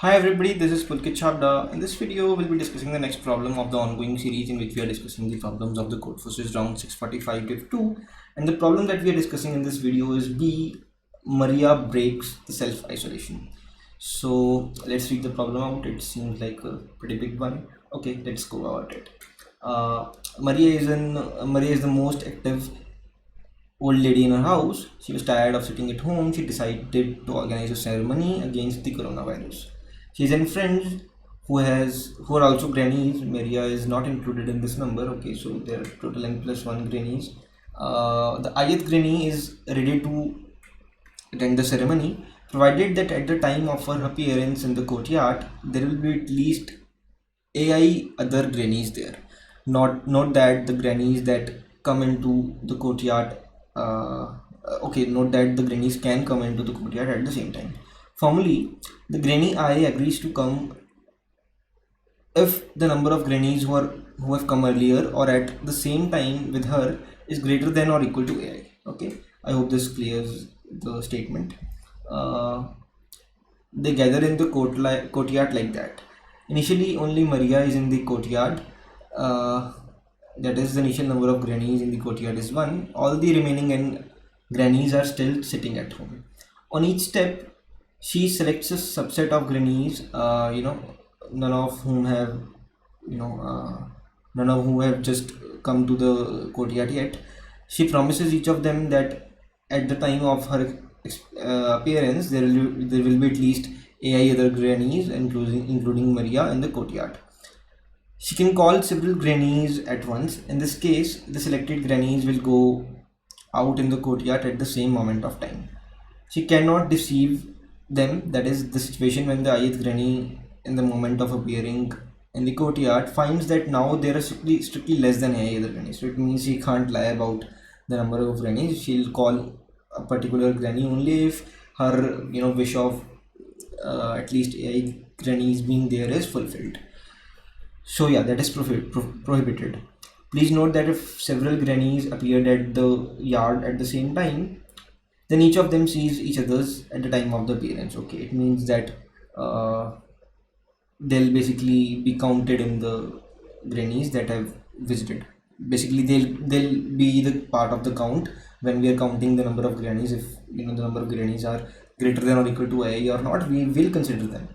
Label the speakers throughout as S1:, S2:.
S1: Hi everybody, this is Pulkit Chabda. In this video, we'll be discussing the next problem of the ongoing series in which we are discussing the problems of the Codeforces round 645 div 2. And the problem that we are discussing in this video is B. Maria breaks the self-isolation. So let's read the problem out. It seems like a pretty big one. Okay, let's go about it. Maria is the most active old lady in her house. She was tired of sitting at home. She decided to organize a ceremony against the coronavirus. She's in friends who are also grannies. Maria is not included in this number. Okay, so there are total n plus one grannies. The ith granny is ready to attend the ceremony, provided that at the time of her appearance in the courtyard, there will be at least AI other grannies there. Not that the grannies that come into the courtyard. Okay, note that the grannies can come into the courtyard at the same time. Formally, the granny I agrees to come if the number of grannies who have come earlier or at the same time with her is greater than or equal to AI. Okay, I hope this clears the statement. They gather in the courtyard like that. Initially, only Maria is in the courtyard. That is, the initial number of grannies in the courtyard is 1. All the remaining grannies are still sitting at home. On each step, she selects a subset of grannies, none of whom have, none of who have just come to the courtyard yet. She promises each of them that at the time of her appearance, there will be at least AI other grannies, including Maria, in the courtyard. She can call several grannies at once. In this case, the selected grannies will go out in the courtyard at the same moment of time. She cannot deceive them. That is the situation when the ith granny, in the moment of appearing in the courtyard, finds that now there are strictly less than any other grannies. So it means she can't lie about the number of grannies. She'll call a particular granny only if her wish of at least AI grannies being there is fulfilled. So yeah, that is prohibited. Please note that if several grannies appeared at the yard at the same time, then each of them sees each other's at the time of the appearance. Okay, it means that they'll basically be counted in the grannies that have visited. Basically, they'll be the part of the count when we are counting the number of grannies. If the number of grannies are greater than or equal to A or not, we will consider them.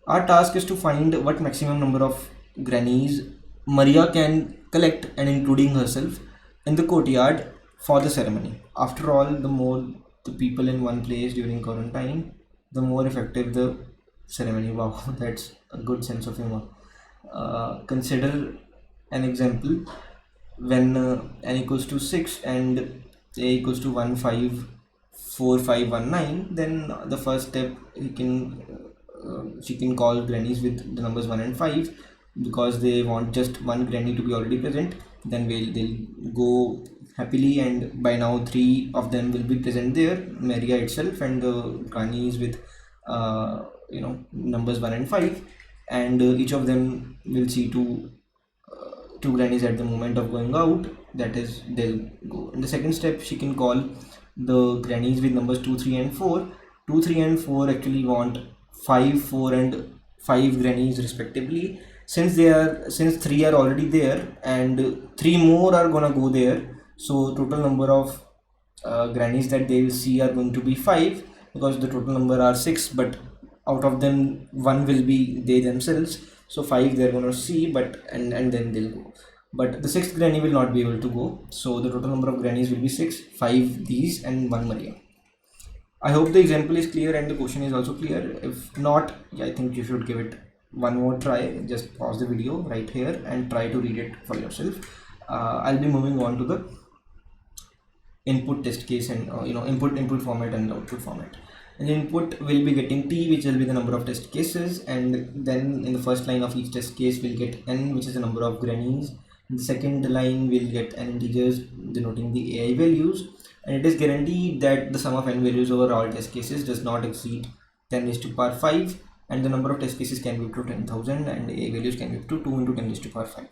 S1: Our task is to find what maximum number of grannies Maria can collect and including herself in the courtyard for the ceremony. After all, the more the people in one place during quarantine, the more effective the ceremony. Wow, that's a good sense of humor. Consider an example when n equals to 6 and a equals to 154519. Then the first step she can call grannies with the numbers 1 and 5 because they want just one granny to be already present. Then they'll go happily, and by now 3 of them will be present there, Maria itself and the grannies with numbers 1 and 5, and each of them will see two grannies at the moment of going out. That is, they'll go. In the second step, she can call the grannies with numbers 2, 3 and 4. 2, 3 and 4 actually want 5, 4 and 5 grannies respectively. Since 3 are already there and 3 more are gonna go there, so total number of grannies that they will see are going to be 5, because the total number are 6, but out of them 1 will be they themselves. So 5 they're gonna see, but and then they'll go. But the 6th granny will not be able to go. So the total number of grannies will be 6, 5 these and 1 Maria. I hope the example is clear and the question is also clear. If not, I think you should give it one more try. Just pause the video right here and try to read it for yourself. I'll be moving on to the input test case and input format and output format. And the input will be getting t, which will be the number of test cases, and then in the first line of each test case we'll get n, which is the number of grannies. In the second line we'll get n integers denoting the AI values, and it is guaranteed that the sum of n values over all test cases does not exceed 10 raised to power 5, and the number of test cases can be up to 10,000 and AI values can be up to 2 into 10 raised to power 5.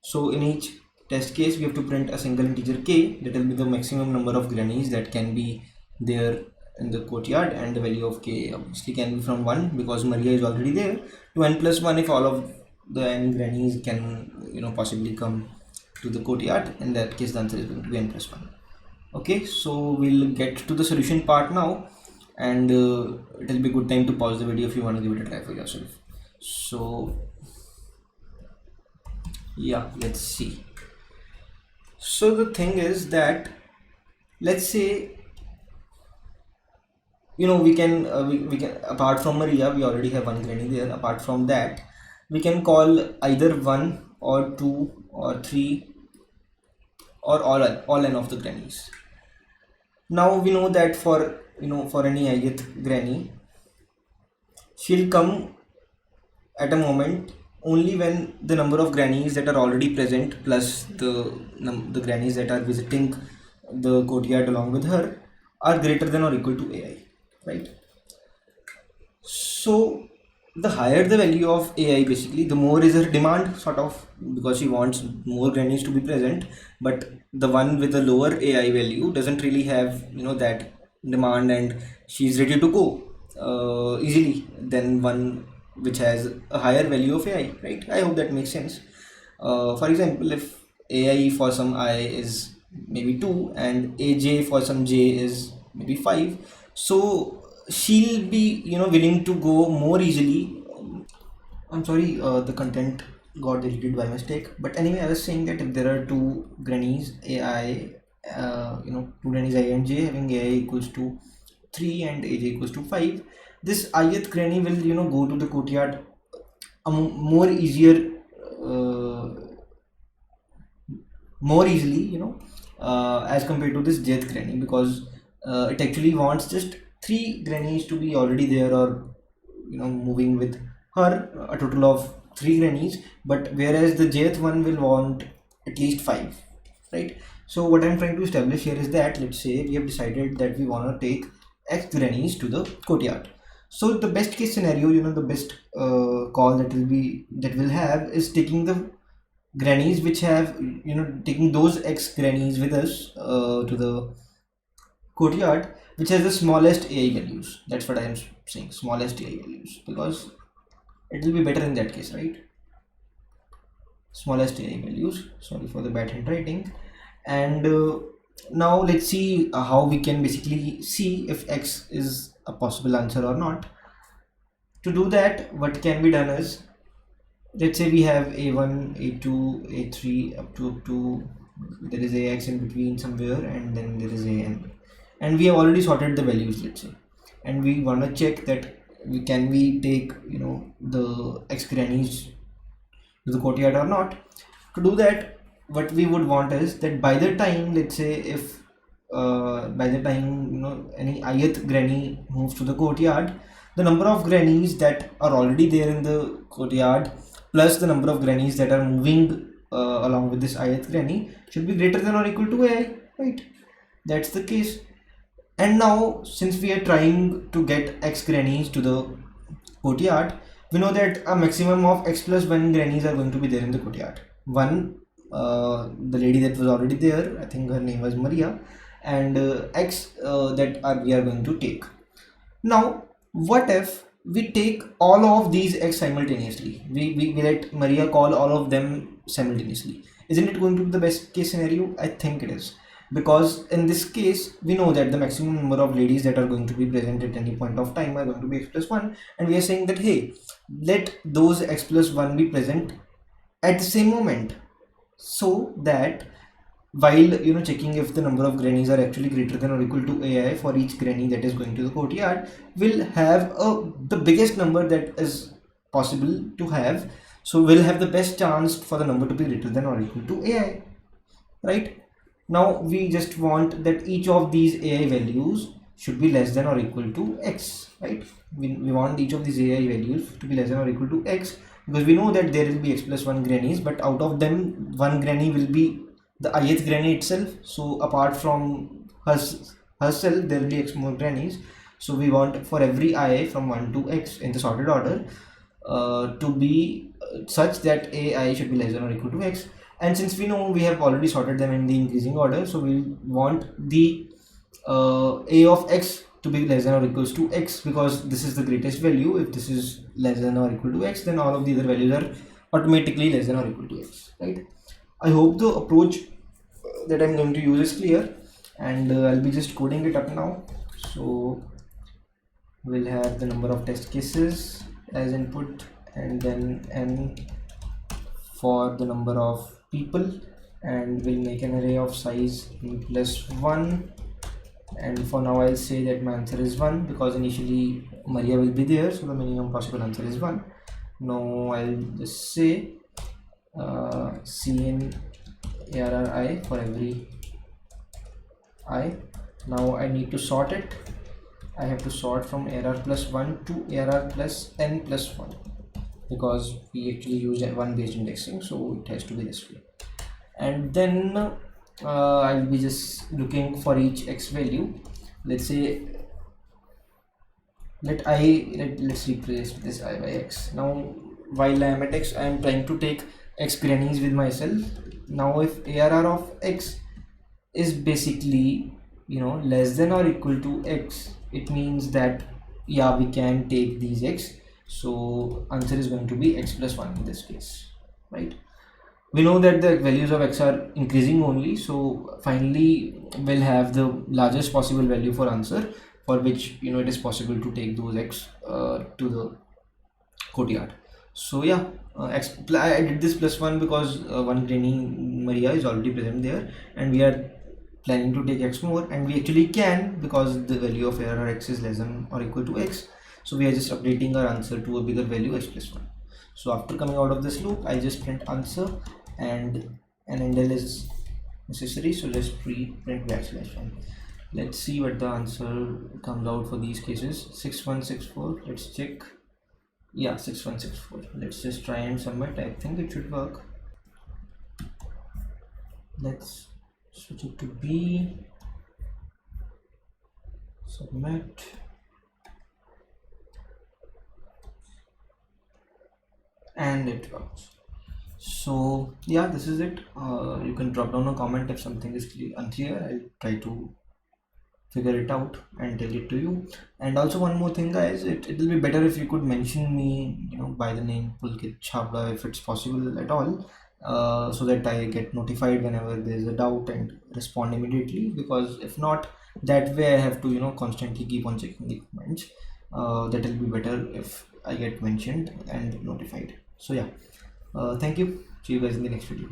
S1: So in each test case we have to print a single integer k, that will be the maximum number of grannies that can be there in the courtyard, and the value of k obviously can be from 1 because Maria is already there, to n plus 1 if all of the n grannies can possibly come to the courtyard. In that case the answer is going to be n plus 1. Okay, so we'll get to the solution part now, and it'll be a good time to pause the video if you want to give it a try for yourself. So yeah, let's see. So the thing is that, let's say, we can, apart from Maria, we already have one granny there. Apart from that, we can call either 1 or 2 or 3 or all n of the grannies. Now we know that for any ith granny, she'll come at a moment only when the number of grannies that are already present plus the grannies that are visiting the courtyard along with her are greater than or equal to ai, right? So the higher the value of ai, basically the more is her demand, sort of, because she wants more grannies to be present. But the one with the lower ai value doesn't really have that demand, and she's ready to go easily than one which has a higher value of ai, right? I hope that makes sense. For example, if ai for some I is maybe 2 and aj for some j is maybe 5, so she'll be willing to go more easily. I'm sorry, the content got deleted by mistake, but anyway, I was saying that if there are two grannies ai, two grannies I and j having ai equals to 3 and aj equals to 5, this ith granny will go to the courtyard more easily, as compared to this jth granny, because it actually wants just 3 grannies to be already there, or moving with her, a total of 3 grannies. But whereas the jth one will want at least 5, right? So what I'm trying to establish here is that, let's say we have decided that we want to take x grannies to the courtyard. So the best case scenario, the best call that will have is taking the grannies which have taking those x grannies with us to the courtyard, which has the smallest ai values. That's what I am saying, smallest ai values, because it will be better in that case, right? Smallest ai values. Sorry for the bad handwriting. And now let's see how we can basically see if x is a possible answer or not. To do that, what can be done is, let's say we have a1, a2, a3 up to there is ax in between somewhere, and then there is an, and we have already sorted the values, let's say, and we want to check that can we take the x grannies to the courtyard or not. To do that, what we would want is that by the time, let's say, if by the time any ith granny moves to the courtyard, the number of grannies that are already there in the courtyard plus the number of grannies that are moving along with this ith granny should be greater than or equal to ai, right? That's the case. And now, since we are trying to get x grannies to the courtyard, we know that a maximum of x plus 1 grannies are going to be there in the courtyard. One, the lady that was already there, I think her name was Maria, and x that we are going to take. Now, what if we take all of these x simultaneously? We let Maria call all of them simultaneously. Isn't it going to be the best case scenario? I think it is, because in this case we know that the maximum number of ladies that are going to be present at any point of time are going to be x plus 1, and we are saying that, hey, let those x plus 1 be present at the same moment, so that while checking if the number of grannies are actually greater than or equal to ai for each granny that is going to the courtyard, we'll have the biggest number that is possible to have. So we'll have the best chance for the number to be greater than or equal to ai, right? Now we just want that each of these ai values should be less than or equal to x, right? We want each of these ai values to be less than or equal to x, because we know that there will be x plus 1 grannies, but out of them one granny will be the ith granny itself. So apart from herself there will be x more grannies. So we want for every I from 1 to x in the sorted order to be such that ai should be less than or equal to x. And since we know we have already sorted them in the increasing order, so we want the a of x to be less than or equals to x, because this is the greatest value. If this is less than or equal to x, then all of the other values are automatically less than or equal to x, right? I hope the approach that I'm going to use is clear, and I'll be just coding it up now. So we'll have the number of test cases as input, and then n for the number of people, and we'll make an array of size plus 1. And for now I'll say that my answer is 1 because initially Maria will be there, so the minimum possible answer is 1. Now I'll just say cn arri for every I. Now I need to sort it. I have to sort from arr plus 1 to arr plus n plus 1 because we actually used 1 based indexing, so it has to be this way. And then I'll be just looking for each x value. Let's say let's replace this I by x. Now while I am at x, I am trying to take x grannies with myself. Now if arr of x is basically less than or equal to x, it means that yeah, we can take these x. So answer is going to be x plus 1 in this case, right? We know that the values of x are increasing only, so finally we'll have the largest possible value for answer, for which it is possible to take those x to the courtyard. So yeah, I did this plus 1 because one granny Maria is already present there, and we are planning to take x more, and we actually can because the value of arr x is less than or equal to x. So we are just updating our answer to a bigger value, x plus 1. So after coming out of this loop, I just print answer, and an endl is necessary, so let's print \1. Let's see what the answer comes out for these cases. 6164. Let's check. Yeah, 6164. Let's just try and submit. I think it should work. Let's switch it to B. Submit. And it works. So yeah, this is it. You can drop down a comment if something is unclear. I'll try to figure it out and tell it to you. And also one more thing, guys, it will be better if you could mention me by the name Pulkit Chhabla if it's possible at all, so that I get notified whenever there's a doubt and respond immediately, because if not, that way I have to constantly keep on checking the comments. That will be better if I get mentioned and notified. So yeah, thank you. See you guys in the next video.